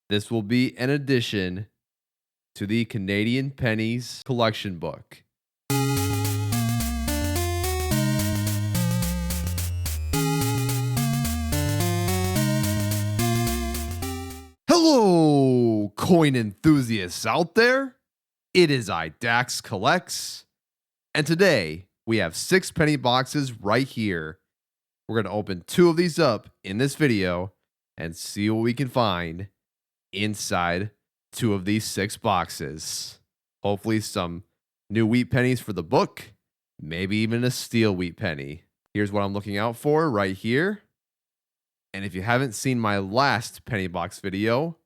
This will be an addition to the Canadian Pennies collection book. Hello, coin enthusiasts out there. It is I, Dax Collects, and today we have 6 penny boxes right here. We're going to open 2 of these up in this video and see what we can find inside 2 of these 6 boxes. Hopefully some new wheat pennies for the book, maybe even a steel wheat penny. Here's what I'm looking out for right here. And if you haven't seen my last penny box video,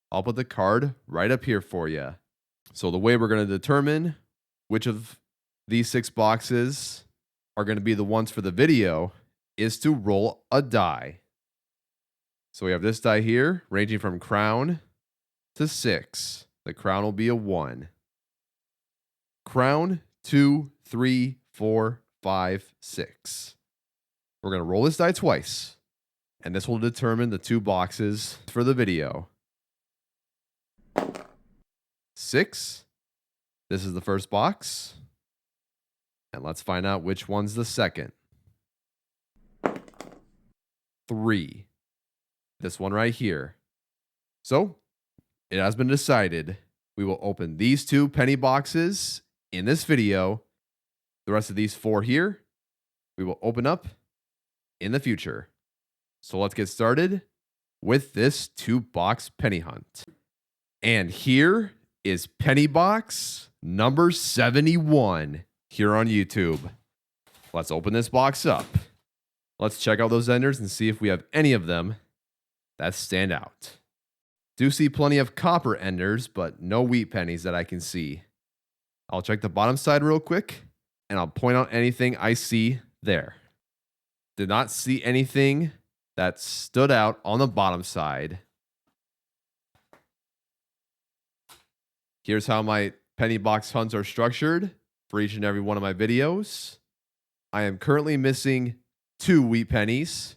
I'll put the card right up here for you. So the way we're going to determine which of these 6 boxes are going to be the ones for the video is to roll a die. So we have this die here, ranging from crown to 6. The crown will be a 1. Crown, 2, 3, 4, 5, 6. We're going to roll this die twice, and this will determine the 2 boxes for the video. 6. This is the first box. And let's find out which one's the second. 3. This one right here. So, it has been decided. We will open these 2 penny boxes in this video. The rest of these 4 here, we will open up in the future. So let's get started with this 2-box penny hunt. And here is penny box number 71 here on YouTube. Let's open this box up. Let's check out those enders and see if we have any of them that stand out. Do see plenty of copper enders, but no wheat pennies that I can see. I'll check the bottom side real quick, and I'll point out anything I see there. Did not see anything that stood out on the bottom side. Here's how my penny box hunts are structured for each and every one of my videos. I am currently missing 2 wheat pennies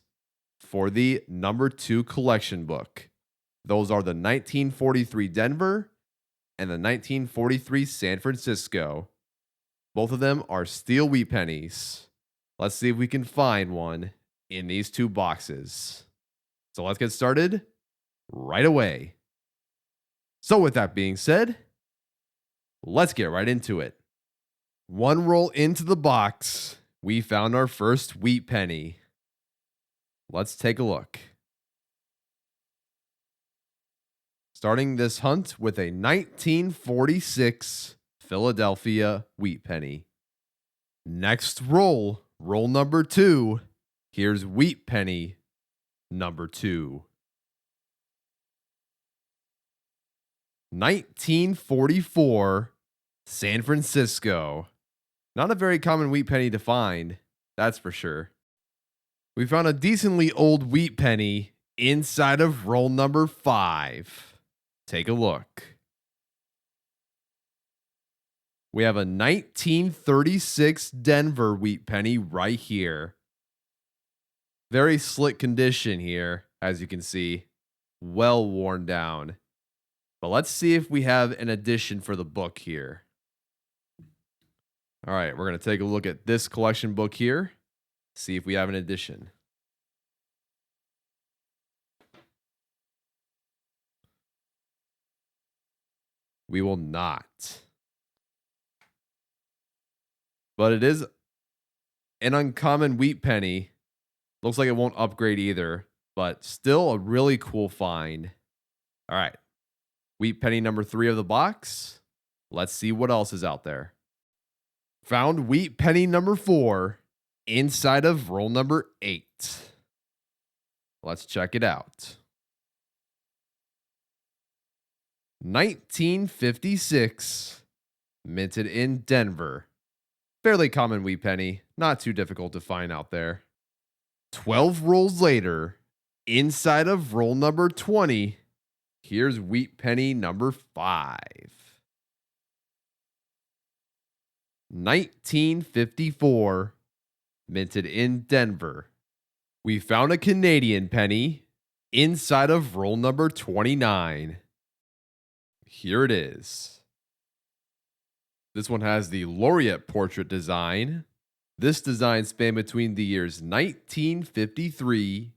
for the number 2 collection book. Those are the 1943 Denver and the 1943 San Francisco. Both of them are steel wheat pennies. Let's see if we can find one in these 2 boxes. So let's get started right away. So with that being said, let's get right into it. 1 roll into the box, we found our first wheat penny. Let's take a look. Starting this hunt with a 1946 Philadelphia wheat penny. Next roll, roll number 2. Here's wheat penny number 2. 1944 San Francisco. Not a very common wheat penny to find, that's for sure. We found a decently old wheat penny inside of roll number 5. Take a look. We have a 1936 Denver wheat penny right here. Very slick condition here, as you can see. Well worn down. But let's see if we have an addition for the book here. All right, we're going to take a look at this collection book here. See if we have an addition. We will not. But it is an uncommon wheat penny. Looks like it won't upgrade either, but still a really cool find. All right. Wheat penny number 3 of the box. Let's see what else is out there. Found wheat penny number 4 inside of roll number 8. Let's check it out. 1956, minted in Denver. Fairly common wheat penny, not too difficult to find out there. 12 rolls later, inside of roll number 20, here's wheat penny number 5. 1954, minted in Denver. We found a Canadian penny inside of roll number 29. Here it is. This one has the laureate portrait design. This design spanned between the years 1953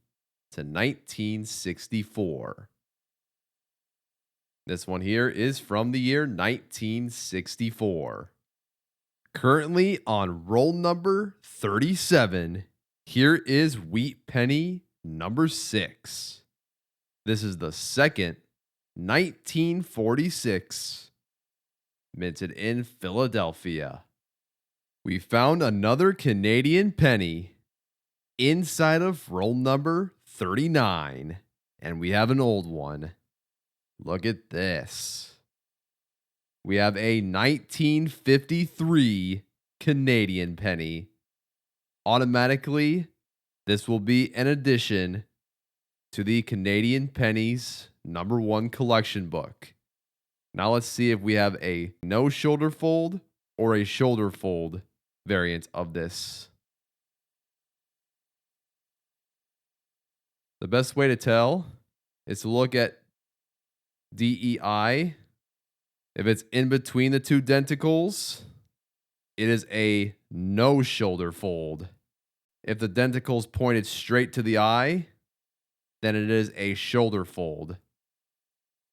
to 1964. This one here is from the year 1964. Currently on roll number 37, here is Wheat Penny number 6. This is the second 1946, minted in Philadelphia. We found another Canadian penny inside of roll number 39, and we have an old one. Look at this. We have a 1953 Canadian penny. Automatically, this will be an addition to the Canadian Pennies #1 collection book. Now let's see if we have a no shoulder fold or a shoulder fold variant of this. The best way to tell is to look at DEI. If it's in between the two denticles, it is a no shoulder fold. If the denticles pointed straight to the eye, then it is a shoulder fold.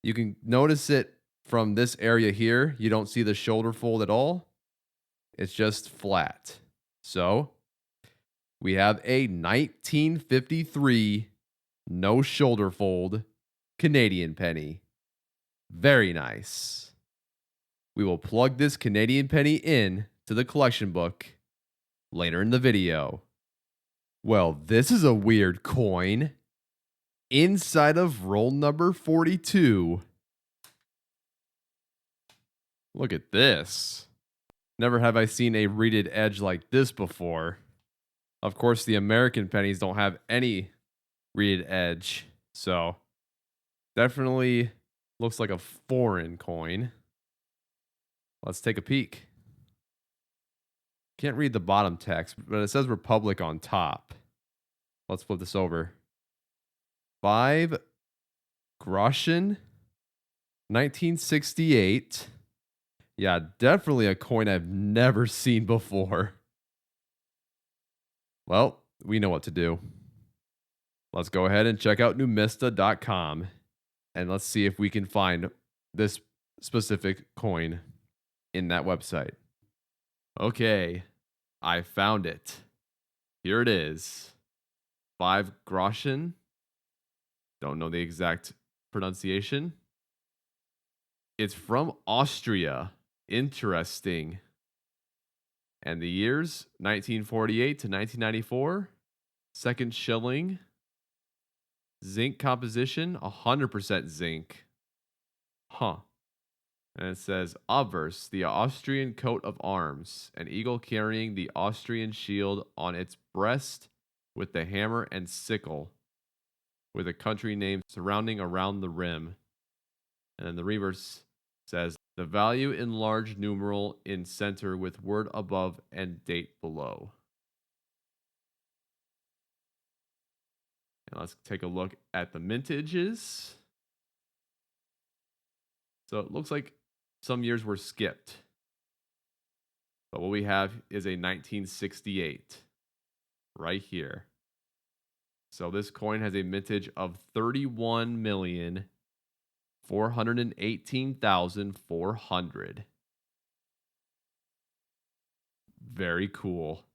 You can notice it from this area here. You don't see the shoulder fold at all. It's just flat. So we have a 1953 no shoulder fold Canadian penny. Very nice. We will plug this Canadian penny in to the collection book later in the video. Well, this is a weird coin. Inside of roll number 42. Look at this. Never have I seen a reeded edge like this before. Of course, the American pennies don't have any reeded edge, so definitely looks like a foreign coin. Let's take a peek. Can't read the bottom text, but it says Republic on top. Let's flip this over. 5 Groschen, 1968. Yeah, definitely a coin I've never seen before. Well, we know what to do. Let's go ahead and check out numista.com and let's see if we can find this specific coin in that website. Okay, I found it. Here it is. 5 Groschen. Don't know the exact pronunciation. It's from Austria. Interesting. And the years 1948 to 1994. Second shilling. Zinc composition, 100% zinc. Huh. And it says, obverse, the Austrian coat of arms, an eagle carrying the Austrian shield on its breast with the hammer and sickle, with a country name surrounding around the rim. And then the reverse says, the value in large numeral in center with word above and date below. And let's take a look at the mintages. So it looks like some years were skipped. But what we have is a 1968 right here. So this coin has a mintage of 31,418,400. Very cool.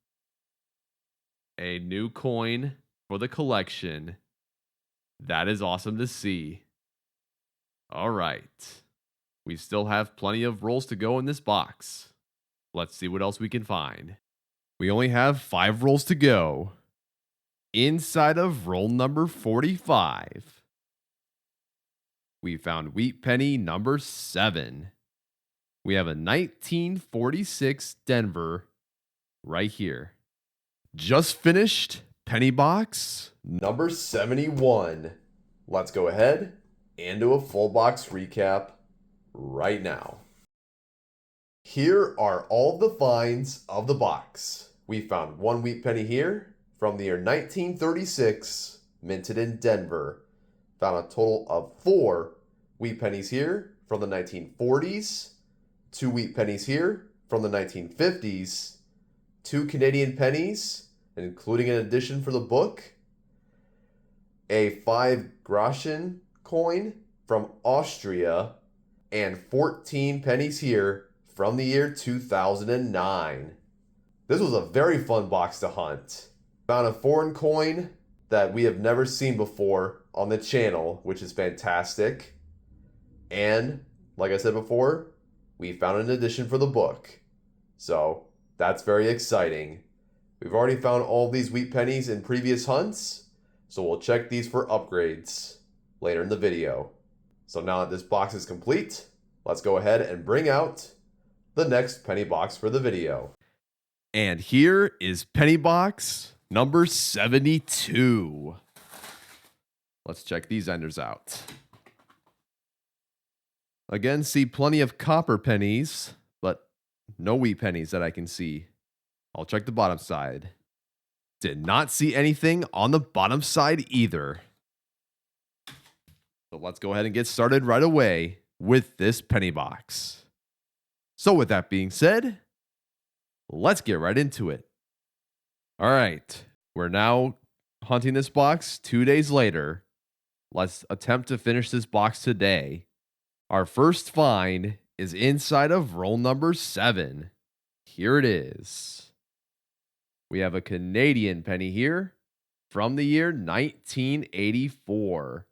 A new coin for the collection. That is awesome to see. All right. We still have plenty of rolls to go in this box. Let's see what else we can find. We only have 5 rolls to go. Inside of roll number 45, we found Wheat Penny number 7. We have a 1946 Denver right here. Just finished penny box number 71. Let's go ahead and do a full box recap right now. Here are all the finds of the box. We found 1 Wheat Penny here from the year 1936, minted in Denver. Found a total of 4 wheat pennies here from the 1940s, 2 wheat pennies here from the 1950s, 2 Canadian pennies, including an addition for the book, a 5 Groschen coin from Austria, and 14 pennies here from the year 2009. This was a very fun box to hunt. Found a foreign coin that we have never seen before on the channel, which is fantastic. And, like I said before, we found an edition for the book. So, that's very exciting. We've already found all these wheat pennies in previous hunts, so we'll check these for upgrades later in the video. So now that this box is complete, let's go ahead and bring out the next penny box for the video. And here is penny box number 72. Let's check these enders out. Again, see plenty of copper pennies, but no wheat pennies that I can see. I'll check the bottom side. Did not see anything on the bottom side either. So let's go ahead and get started right away with this penny box. So with that being said, let's get right into it. All right, we're now hunting this box 2 days later. Let's attempt to finish this box today. Our first find is inside of roll number 7. Here it is. We have a Canadian penny here from the year 1984.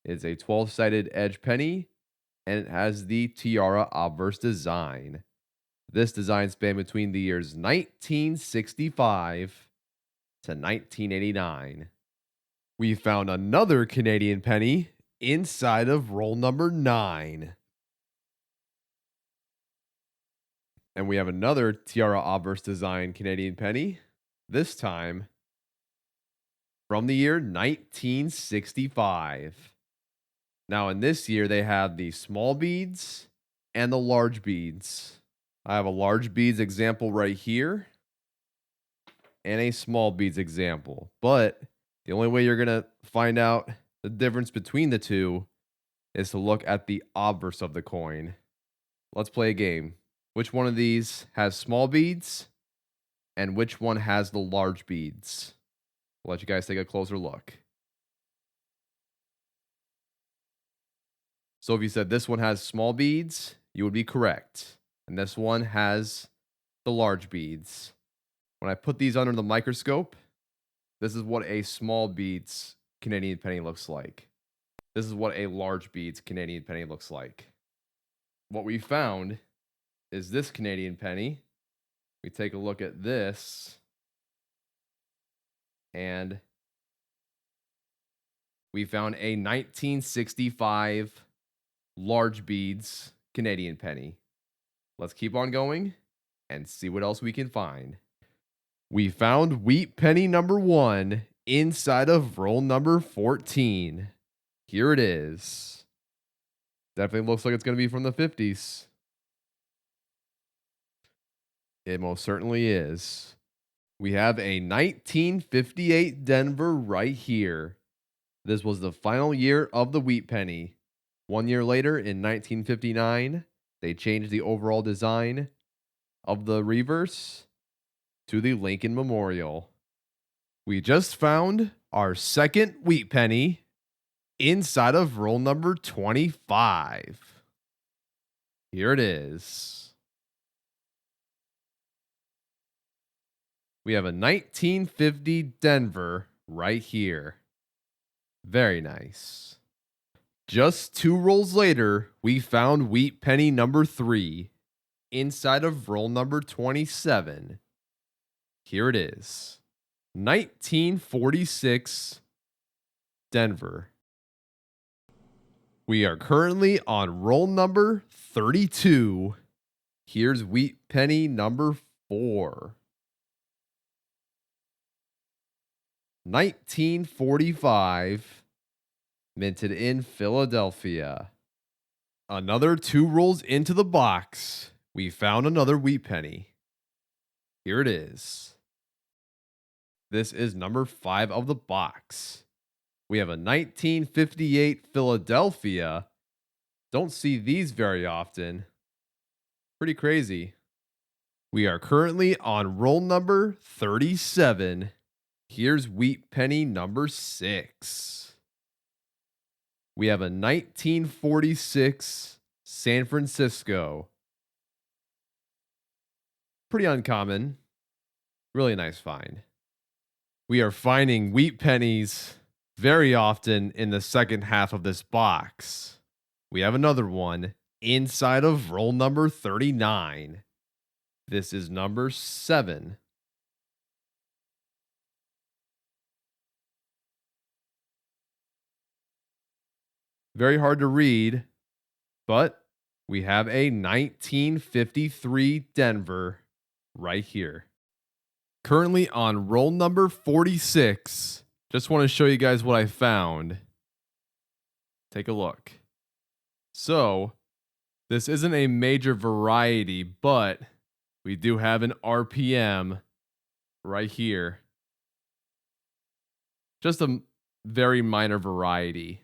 It's a 12-sided edge penny, and it has the tiara obverse design. This design spanned between the years 1965 to 1989. We found another Canadian penny inside of roll number 9. And we have another tiara obverse design Canadian penny, this time from the year 1965. Now in this year, they have the small beads and the large beads. I have a large beads example right here and a small beads example. But the only way you're going to find out the difference between the two is to look at the obverse of the coin. Let's play a game. Which one of these has small beads and which one has the large beads? I'll let you guys take a closer look. So if you said this one has small beads, you would be correct. And this one has the large beads. When I put these under the microscope, this is what a small beads Canadian penny looks like. This is what a large beads Canadian penny looks like. What we found is this Canadian penny. We take a look at this, and we found a 1965 large beads Canadian penny. Let's keep on going and see what else we can find. We found wheat penny number 1 inside of roll number 14. Here it is. Definitely looks like it's going to be from the 50s. It most certainly is. We have a 1958 Denver right here. This was the final year of the wheat penny. 1 year later, in 1959, they changed the overall design of the reverse to the Lincoln Memorial. We just found our second wheat penny inside of roll number 25. Here it is. We have a 1950 Denver right here. Very nice. Just 2 rolls later, we found wheat penny number 3 inside of roll number 27. Here it is. 1946 Denver. We are currently on roll number 32. Here's wheat penny number 4. 1945, minted in Philadelphia. Another 2 rolls into the box. We found another wheat penny. Here it is. This is number 5 of the box. We have a 1958 Philadelphia. Don't see these very often. Pretty crazy. We are currently on roll number 37. Here's wheat penny number 6. We have a 1946 San Francisco. Pretty uncommon. Really nice find. We are finding wheat pennies very often in the second half of this box. We have another one inside of roll number 39. This is number 7. Very hard to read, but we have a 1953 Denver right here. Currently on roll number 46. Just want to show you guys what I found. Take a look. So, this isn't a major variety, but we do have an RPM right here. Just a very minor variety.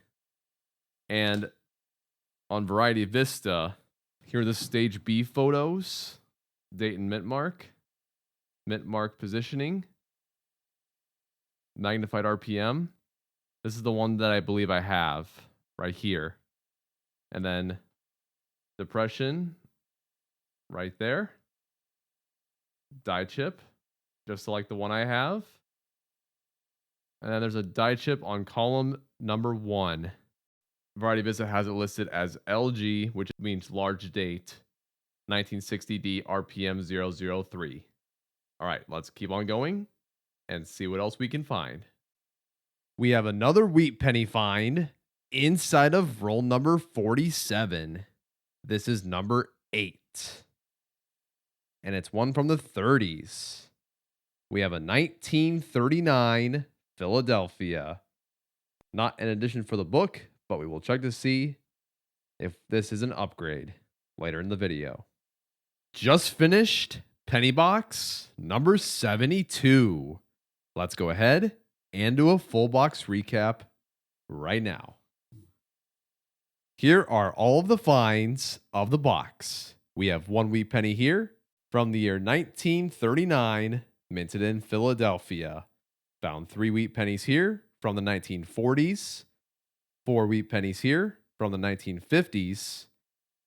And on Variety Vista, here are the Stage B photos. Date and mint mark positioning, magnified RPM. This is the one that I believe I have right here. And then depression right there. Die chip, just like the one I have. And then there's a die chip on column number 1. Variety Vista has it listed as LG, which means large date, 1960D RPM 003. All right, let's keep on going and see what else we can find. We have another wheat penny find inside of roll number 47. This is number 8. And it's one from the 30s. We have a 1939 Philadelphia. Not an edition for the book, but we will check to see if this is an upgrade later in the video. Just finished penny box number 72. Let's go ahead and do a full box recap right now. Here are all of the finds of the box. We have one wheat penny here from the year 1939, minted in Philadelphia. Found 3 wheat pennies here from the 1940s, 4 wheat pennies here from the 1950s,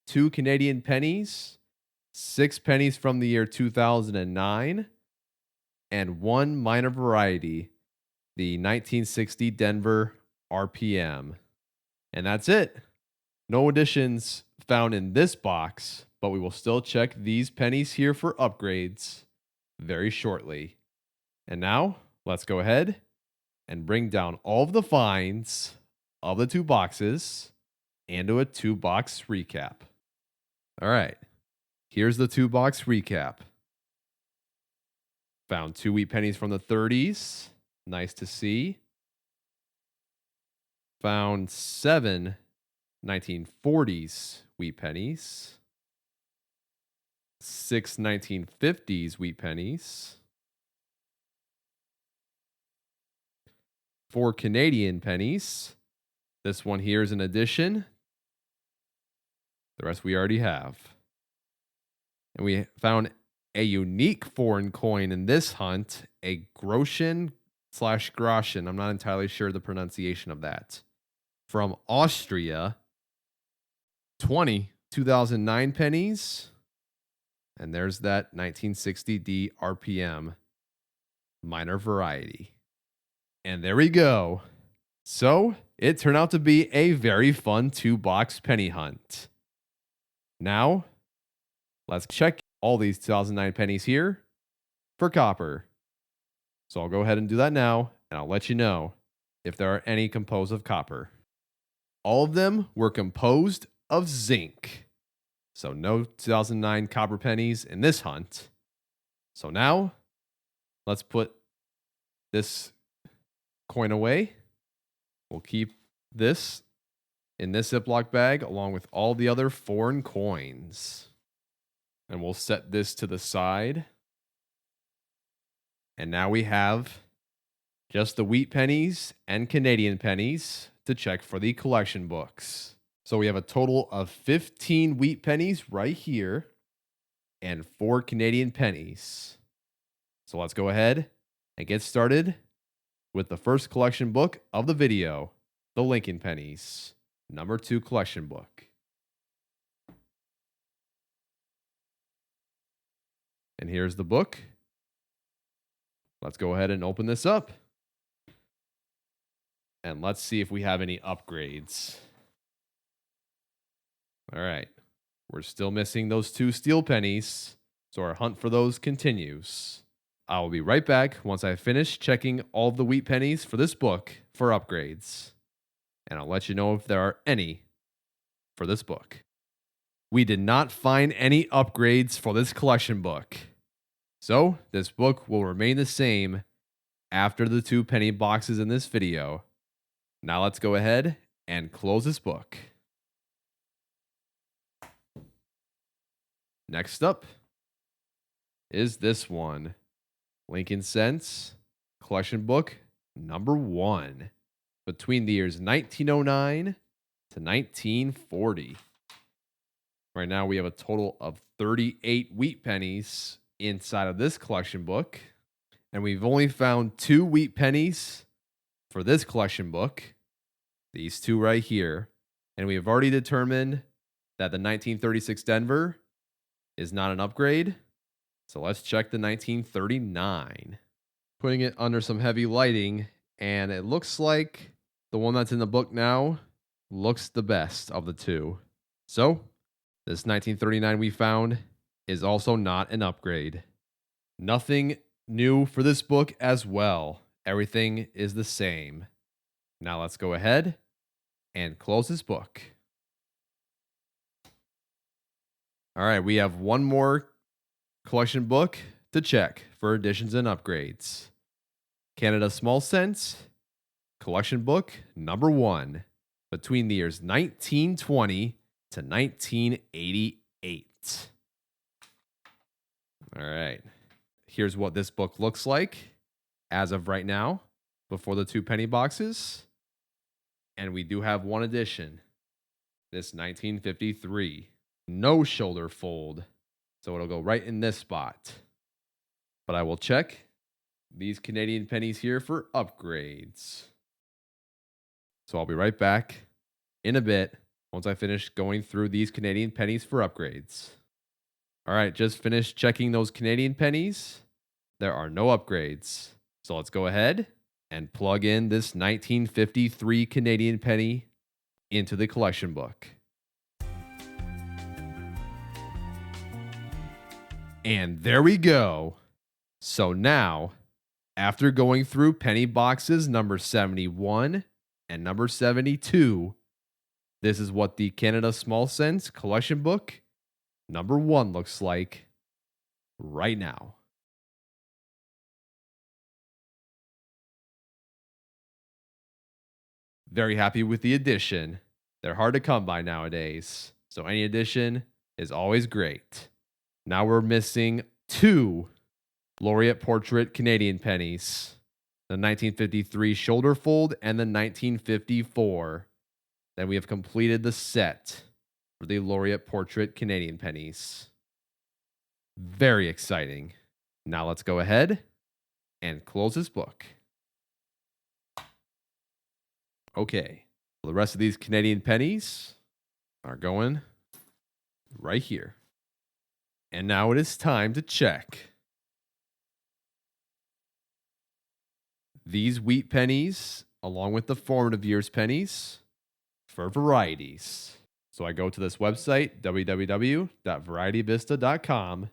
2 Canadian pennies, 6 pennies from the year 2009, and 1 minor variety, the 1960 Denver RPM. And that's it. No additions found in this box, but we will still check these pennies here for upgrades very shortly. And now, let's go ahead and bring down all of the finds of the 2 boxes and do a 2-box recap. All right, here's the 2-box recap. Found 2 wheat pennies from the 30s. Nice to see. Found 7 1940s wheat pennies. 6 1950s wheat pennies. 4 Canadian pennies. This one here is an addition. The rest we already have. And we found a unique foreign coin in this hunt, a Groschen/Groschen. I'm not entirely sure the pronunciation of that. From Austria, 20 2009 pennies. And there's that 1960D RPM minor variety. And there we go. So it turned out to be a very fun 2-box penny hunt. Now, let's check all these 2009 pennies here for copper. So I'll go ahead and do that now, and I'll let you know if there are any composed of copper. All of them were composed of zinc. So no 2009 copper pennies in this hunt. So now, let's put this coin away. We'll keep this in this Ziploc bag along with all the other foreign coins. And we'll set this to the side. And now we have Just the wheat pennies and Canadian pennies to check for the collection books. So we have a total of 15 wheat pennies right here and 4 Canadian pennies. So let's go ahead and get started with the first collection book of the video, the Lincoln Pennies, number 2 collection book. And here's the book. Let's go ahead and open this up. And let's see if we have any upgrades. All right. We're still missing those 2 steel pennies, so our hunt for those continues. I will be right back once I finish checking all of the wheat pennies for this book for upgrades. And I'll let you know if there are any for this book. We did not find any upgrades for this collection book. So this book will remain the same after the 2 penny boxes in this video. Now let's go ahead and close this book. Next up is this one, Lincoln Cents collection book number 1, between the years 1909 to 1940. Right now we have a total of 38 wheat pennies inside of this collection book, and we've only found 2 wheat pennies for this collection book, these 2 right here, and we have already determined that the 1936 Denver is not an upgrade. So let's check the 1939. Putting it under some heavy lighting, and it looks like the one that's in the book now looks the best of the 2. So this 1939 we found is also not an upgrade. Nothing new for this book as well. Everything is the same. Now let's go ahead and close this book. All right, we have one more collection book to check for additions and upgrades. Canada Small Cents collection book number 1, between the years 1920 to 1988. All right, here's what this book looks like as of right now, before the 2 penny boxes. And we do have one addition, this 1953. No shoulder fold, so it'll go right in this spot. But I will check these Canadian pennies here for upgrades. So I'll be right back in a bit once I finish going through these Canadian pennies for upgrades. All right, just finished checking those Canadian pennies. There are no upgrades. So let's go ahead and plug in this 1953 Canadian penny into the collection book. And there we go. So now, after going through penny boxes number 71 and number 72, this is what the Canada Small Cents collection book number 1 looks like right now. Very happy with the addition. They're hard to come by nowadays, so any addition is always great. Now we're missing 2 Laureate Portrait Canadian pennies, the 1953 shoulder fold and the 1954. Then we have completed the set for the Laureate Portrait Canadian pennies. Very exciting. Now let's go ahead and close this book. Okay, the rest of these Canadian pennies are going right here. And now it is time to check these wheat pennies along with the formative years pennies for varieties. So I go to this website, www.varietyvista.com,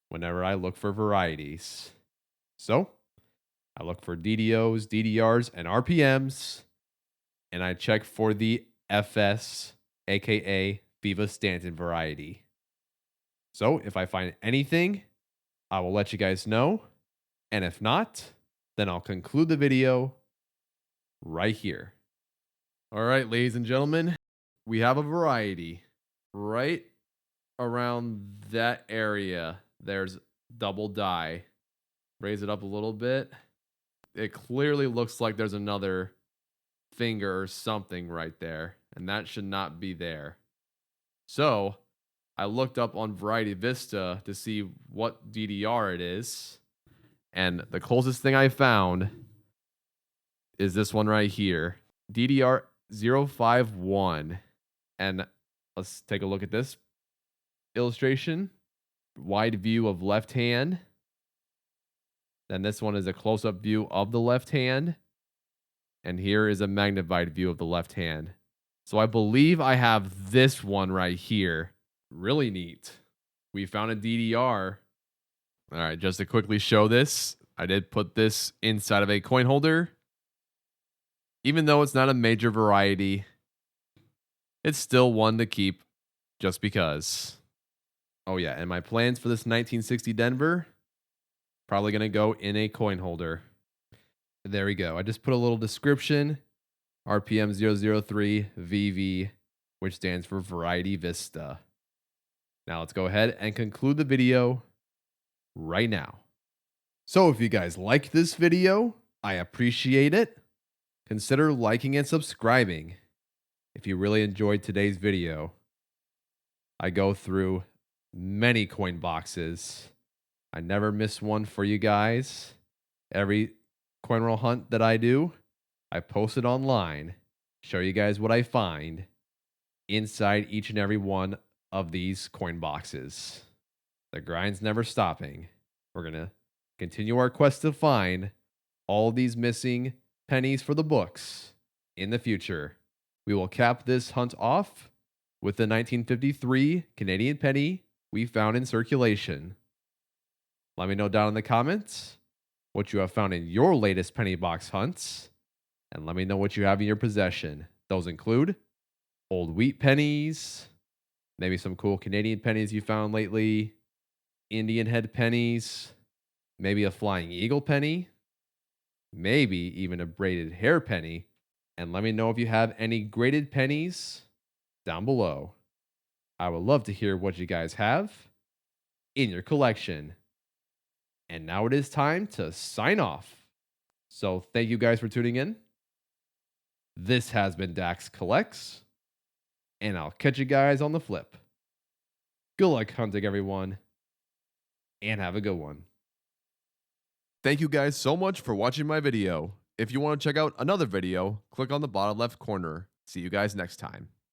whenever I look for varieties. So I look for DDOs, DDRs, and RPMs, and I check for the FS, aka Viva Stanton variety. So if I find anything, I will let you guys know. And if not, then I'll conclude the video right here. All right, ladies and gentlemen, we have a variety right around that area. There's double die. Raise it up a little bit. it clearly looks like there's another finger or something right there, and that should not be there. So I looked up on Variety Vista to see what DDR it is, and the closest thing I found is this one right here, DDR 051. And let's take a look at this illustration. Wide view of left hand. Then this one is a close-up view of the left hand. And here is a magnified view of the left hand. So I believe I have this one right here. Really neat. We found a DDR. All right, just to quickly show this, I did put this inside of a coin holder. Even though it's not a major variety, it's still one to keep just because. Oh yeah, and my plans for this 1960 Denver, probably going to go in a coin holder. There we go. I just put a little description, RPM 003 VV, which stands for Variety Vista. Now let's go ahead and conclude the video right now. So if you guys liked this video, I appreciate it. Consider liking and subscribing. If you really enjoyed today's video, I go through many coin boxes. I never miss one for you guys. Every coin roll hunt that I do, I post it online, show you guys what I find inside each and every one of these coin boxes. The grind's never stopping. We're going to continue our quest to find all these missing pennies for the books in the future. We will cap this hunt off with the 1953 Canadian penny we found in circulation. Let me know down in the comments what you have found in your latest penny box hunts, and let me know what you have in your possession. Those include old wheat pennies, maybe some cool Canadian pennies you found lately, Indian head pennies, maybe a flying eagle penny, maybe even a braided hair penny. And let me know if you have any graded pennies down below. I would love to hear what you guys have in your collection. And now it is time to sign off. So thank you guys for tuning in. This has been Dax Collects, and I'll catch you guys on the flip. Good luck hunting, everyone, and have a good one. Thank you guys so much for watching my video. If you want to check out another video, click on the bottom left corner. See you guys next time.